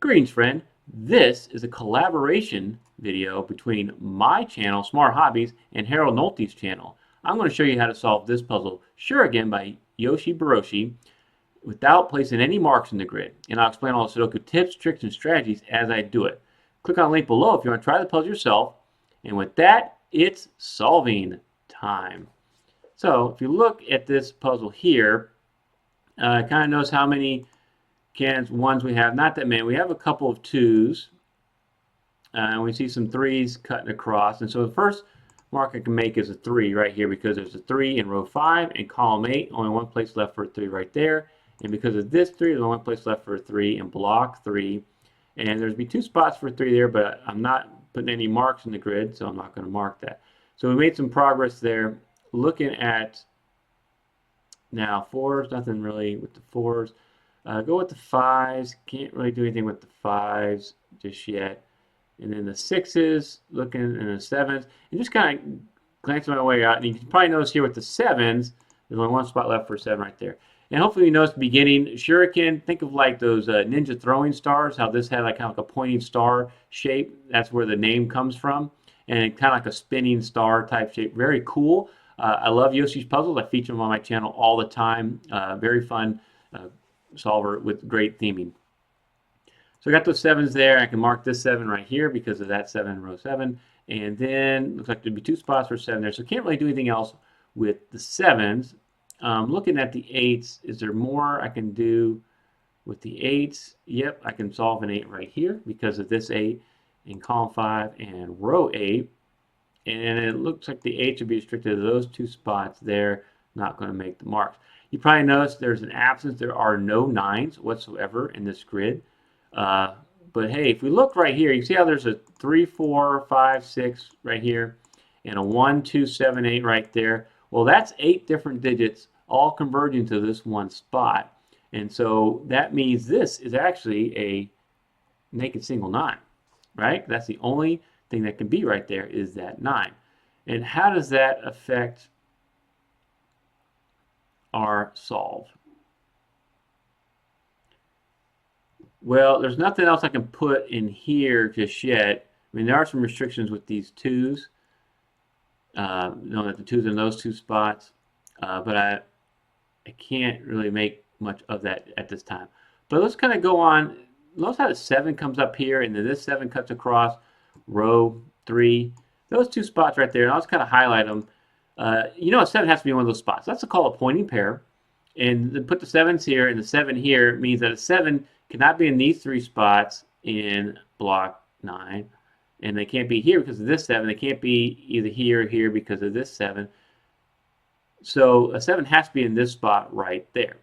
Greetings, friend. This is a collaboration video between my channel, Smart Hobbies, and Harold Nolte's channel. I'm going to show you how to solve this puzzle, Shuriken by Yoshi Baroshi, without placing any marks in the grid. And I'll explain all the Sudoku tips, tricks, and strategies as I do it. Click on the link below if you want to try the puzzle yourself. And with that, it's solving time. So if you look at this puzzle here, kind of notice how many ones we have. Not that many. We have a couple of twos. And we see some threes cutting across. And so the first mark I can make is a 3 right here because there's a 3 in row 5 and column 8. Only one place left for a 3 right there. And because of this 3, there's only one place left for a 3 in block 3. And there's be 2 spots for a 3 there, but I'm not putting any marks in the grid, so I'm not going to mark that. So we made some progress there. Looking at now 4s, nothing really with the 4s. Go with the 5s. Can't really do anything with the 5s just yet. And then the 6s, looking, and the 7s. And just kind of glancing my way out. And you can probably notice here with the 7s, there's only one spot left for a 7 right there. And hopefully you notice the beginning. Shuriken, think of like those ninja throwing stars, how this had like kind of like a pointing star shape. That's where the name comes from. And kind of like a spinning star type shape. Very cool. I love Yoshi's puzzles. I feature them on my channel all the time. Very fun solver with great theming. So I got those 7s there. I can mark this 7 right here because of that 7 in row 7. And then looks like there'd be 2 spots for 7 there. So can't really do anything else with the 7s. Looking at the 8s, is there more I can do with the 8s? Yep, I can solve an 8 right here because of this 8 in column 5 and row 8. And it looks like the 8 should be restricted to those 2 spots there. Not going to make the marks. You probably notice there's an absence. There are no 9s whatsoever in this grid. But hey, if we look right here, you see how there's a 3, 4, 5, 6 right here, and a 1, 2, 7, 8 right there. Well, that's 8 different digits all converging to this one spot. And so that means this is actually a naked single 9, right? That's the only thing that can be right there is that 9. And how does that affect our solve? Well, there's nothing else I can put in here just yet. I mean, there are some restrictions with these 2s. That the 2s in those 2 spots, but I can't really make much of that at this time. But let's kind of go on. Notice how the 7 comes up here, and then this 7 cuts across row 3. Those 2 spots right there, and I'll just kind of highlight them. You know, a 7 has to be one of those spots. That's called a pointing pair. And then put the 7s here, and the 7 here means that a 7 cannot be in these 3 spots in block 9. And they can't be here because of this 7. They can't be either here or here because of this 7. So a 7 has to be in this spot right there.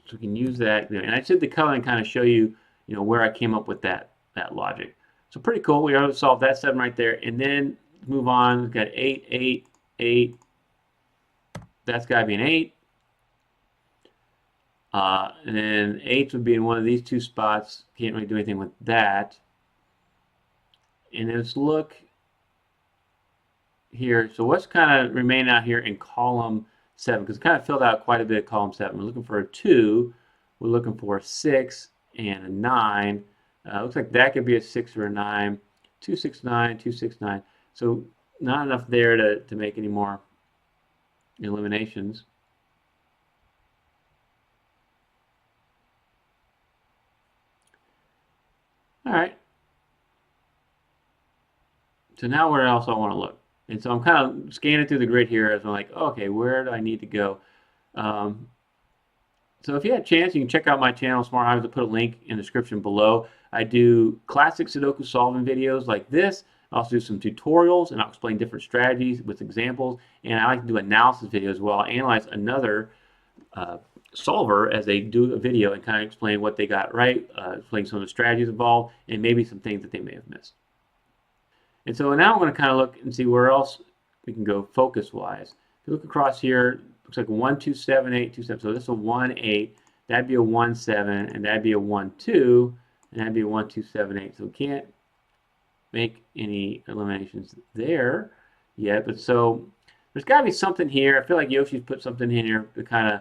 So we can use that. And I did the color and kind of show you, where I came up with that logic. So pretty cool. We already solved that 7 right there. And then move on. We've got 8, 8, 8. That's got to be an 8. And then 8 would be in one of these 2 spots. Can't really do anything with that. And then let's look here. So what's kind of remaining out here in column 7? Because it kind of filled out quite a bit of column 7. We're looking for a 2. We're looking for a 6 and a 9. Looks like that could be a 6 or a 9. 2, 6, 9, 2, 6, 9. So not enough there to make any more eliminations. All right. So now where else I want to look? And so I'm kind of scanning through the grid here as I'm like, okay, where do I need to go? So if you had a chance, you can check out my channel, Smart Hobbies. I'll put a link in the description below. I do classic Sudoku solving videos like this. I also do some tutorials, and I'll explain different strategies with examples. And I like to do analysis videos as well. I'll analyze another solver as they do a video and kind of explain what they got right, explain some of the strategies involved, and maybe some things that they may have missed. And so now I'm going to kind of look and see where else we can go focus-wise. If you look across here, looks like 1, 2, 7, 8, 2, 7. So this is a 1, 8. That'd be a 1, 7, and that'd be a 1, 2, and that'd be a 1, 2, 7, 8. So we can't make any eliminations there yet. But so there's got to be something here. I feel like Yoshi's put something in here to kind of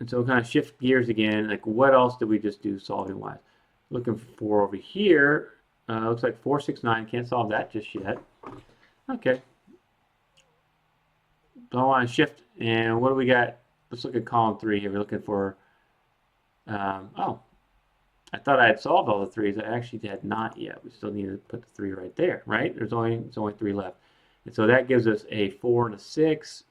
And so we'll kind of shift gears again. Like, what else did we just do solving wise? Looking for over here. Looks like 469. Can't solve that just yet. Okay. So I want to shift. And what do we got? Let's look at column 3 here. We're looking for. Oh, I thought I had solved all the 3s. I actually had not yet. We still need to put the 3 right there, right? There's only 3 left. And so that gives us a 4 and a 6.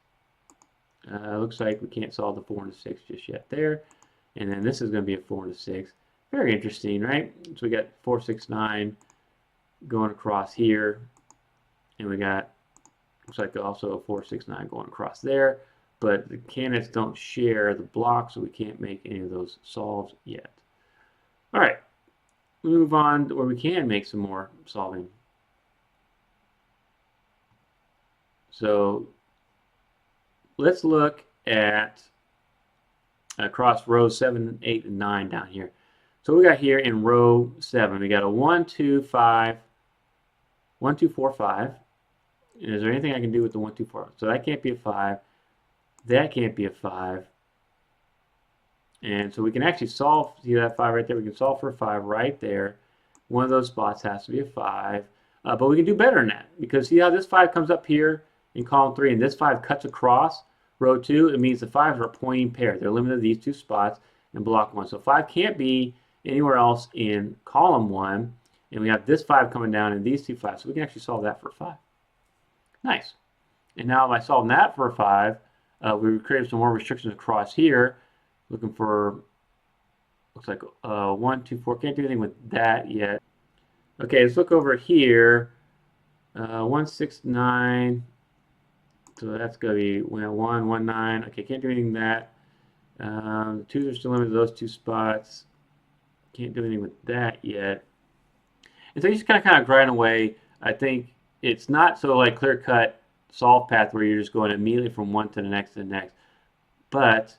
Looks like we can't solve the 4 and a 6 just yet there. And then this is going to be a 4 and a 6. Very interesting, right? So we got 4, 6, 9 going across here. And we got, looks like also a 4, 6, 9 going across there. But the candidates don't share the block, so we can't make any of those solves yet. All right, move on to where we can make some more solving. So let's look at across rows 7, 8, and 9 down here. So we got here in row 7, we got a 1, 2, 5, 1, 2, 4, 5. And is there anything I can do with the 1, 2, 4? So that can't be a 5. That can't be a 5. And so we can actually solve, see that 5 right there? We can solve for a 5 right there. One of those spots has to be a 5. But we can do better than that, because see how this 5 comes up here in column 3, and this 5 cuts across row 2? It means the 5s are a pointing pair. They're limited to these 2 spots in block 1. So 5 can't be anywhere else in column 1. And we have this 5 coming down and these 2 5s. So we can actually solve that for a 5. Nice. And now by solving that for a 5, we created some more restrictions across here. Looking for, looks like 1, 2, 4. Can't do anything with that yet. Okay, let's look over here. 1, 6, 9. So that's going to be 1, 1, 9. Okay, can't do anything with that. The 2s are still limited to those 2 spots. Can't do anything with that yet. And so you just kind of grind away. I think it's not so like clear-cut solve path where you're just going immediately from one to the next to the next. But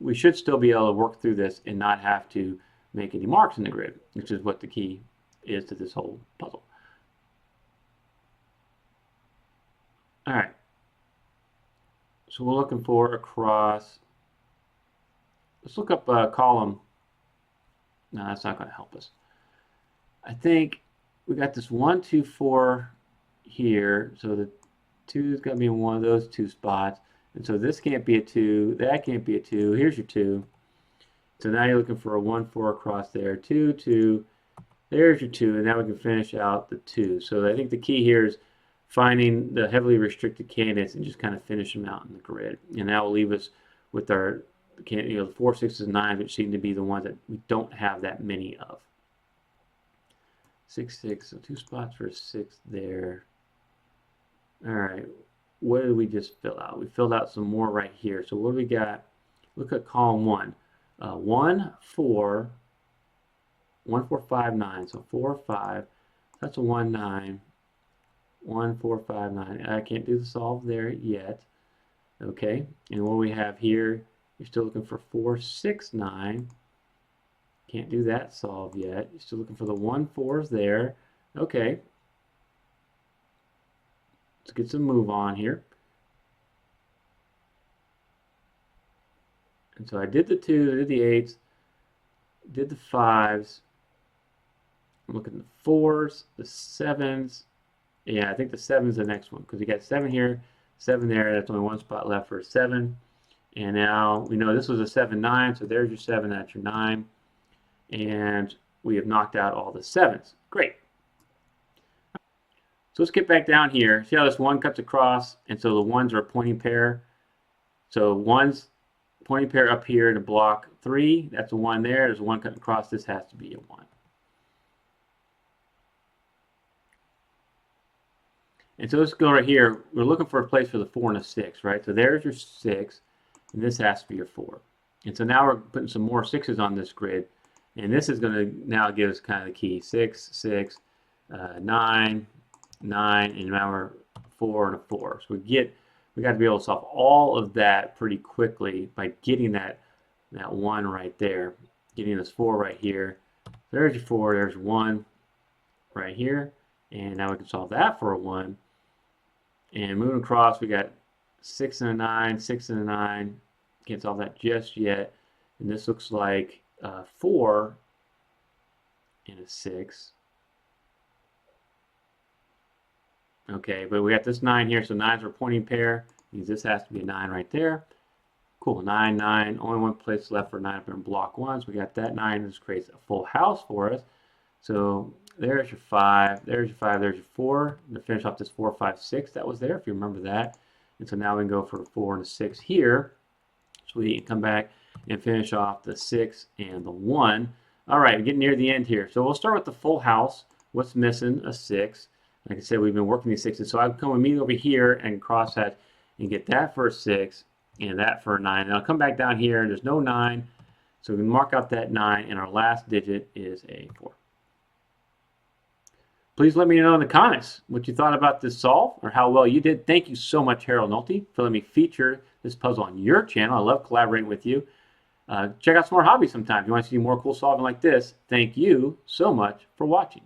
we should still be able to work through this and not have to make any marks in the grid, which is what the key is to this whole puzzle. All right. So we're looking for across. Let's look up column. No, that's not going to help us. I think we got this 1, 2, 4 here. So the 2 is going to be in one of those 2 spots. And so this can't be a 2. That can't be a 2. Here's your 2. So now you're looking for a 1, 4 across there. 2, 2. There's your 2. And now we can finish out the 2. So I think the key here is finding the heavily restricted candidates and just kind of finish them out in the grid. And that will leave us with our, the 4, 6s, and 9s, which seem to be the ones that we don't have that many of. 6, 6. So 2 spots for a 6 there. All right. What did we just fill out? We filled out some more right here. So what do we got? Look at column 1. 1, 4, 1, 4, 5, 9. So 4, 5. That's a 1, 9. 1, 4, 5, 9. I can't do the solve there yet. Okay. And what we have here, you're still looking for 4, 6, 9. Can't do that solve yet. You're still looking for the 1, 4s there. Okay. Let's get some move on here. And so I did the 2s, I did the 8s, did the 5s. I'm looking at the 4s, the 7s. Yeah, I think the 7 is the next one, because we got 7 here, 7 there. That's only one spot left for a 7. And now we know this was a 7, 9, so there's your 7, that's your 9. And we have knocked out all the 7s. Great. So let's get back down here. See how this 1 cuts across? And so the 1s are a pointing pair. So 1's pointing pair up here to block 3. That's a 1 there. There's a 1 cutting across. This has to be a 1. And so let's go right here. We're looking for a place for the 4 and a 6, right? So there's your 6, and this has to be your 4. And so now we're putting some more 6s on this grid. And this is going to now give us kind of the key. 6, 6, 9, 9, and now we're 4 and a 4. So we got to be able to solve all of that pretty quickly by getting that 1 right there, getting this 4 right here. There's your 4, there's 1 right here, and now we can solve that for a 1. And moving across, we got 6 and a 9, 6 and a 9, Can't solve that just yet. And this looks like 4 and a 6. Okay, but we got this 9 here, so 9's our pointing pair. Means this has to be a 9 right there. Cool, 9, 9. Only one place left for 9 up in block 1, so we got that 9. This creates a full house for us. So there's your 5, there's your 5, there's your 4. To finish off this 4, 5, 6 that was there, if you remember that. And so now we can go for a 4 and a 6 here. So we can come back and finish off the 6 and the 1. All right, we're getting near the end here. So we'll start with the full house. What's missing? A 6. Like I said, we've been working these 6s. So I'll come immediately over here and cross that and get that for a 6 and that for a 9. And I'll come back down here and there's no 9. So we can mark out that 9 and our last digit is a 4. Please let me know in the comments what you thought about this solve or how well you did. Thank you so much, Harold Nolte, for letting me feature this puzzle on your channel. I love collaborating with you. Check out Smart Hobbies sometime if you want to see more cool solving like this. Thank you so much for watching.